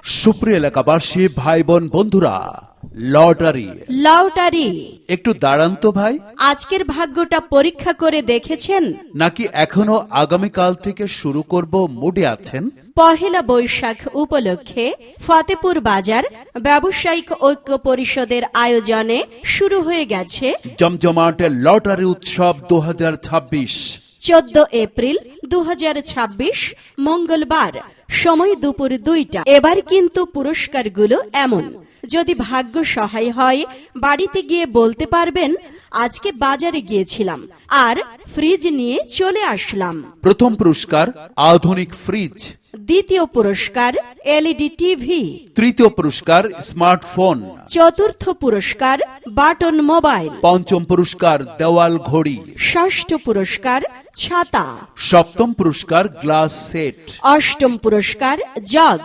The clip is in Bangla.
সুপ্রিয় এলাকাবাসী, ভাই বোন, বন্ধুরা, লটারি লটারি। একটু দাঁড়ান তো ভাই। আজকের ভাগ্যটা পরীক্ষা করে দেখেছেন নাকি এখনো আগামীকাল থেকে শুরু করব মুডে আছেন? পহেলা বৈশাখ উপলক্ষে ফতেপুর বাজার ব্যবসায়িক ঐক্য পরিষদের আয়োজনে শুরু হয়ে গেছে জমজমাট লটারি উৎসব 2026। 14 এপ্রিল 2026 মঙ্গলবার, সময় দুপুর 2টা। এবার কিন্তু পুরস্কারগুলো এমন, যদি ভাগ্য সহায় হয় বাড়িতে গিয়ে বলতে পারবেন আজকে বাজারে গিয়েছিলাম আর ফ্রিজ নিয়ে চলে আসলাম। প্রথম পুরস্কার আধুনিক ফ্রিজ, দ্বিতীয় পুরস্কার এলইডি টিভি, তৃতীয় পুরস্কার স্মার্টফোন, চতুর্থ পুরস্কার বাটন মোবাইল, পঞ্চম পুরস্কার দেওয়াল ঘড়ি, ষষ্ঠ পুরস্কার ছাতা, সপ্তম পুরস্কার গ্লাস সেট, অষ্টম পুরস্কার জগ।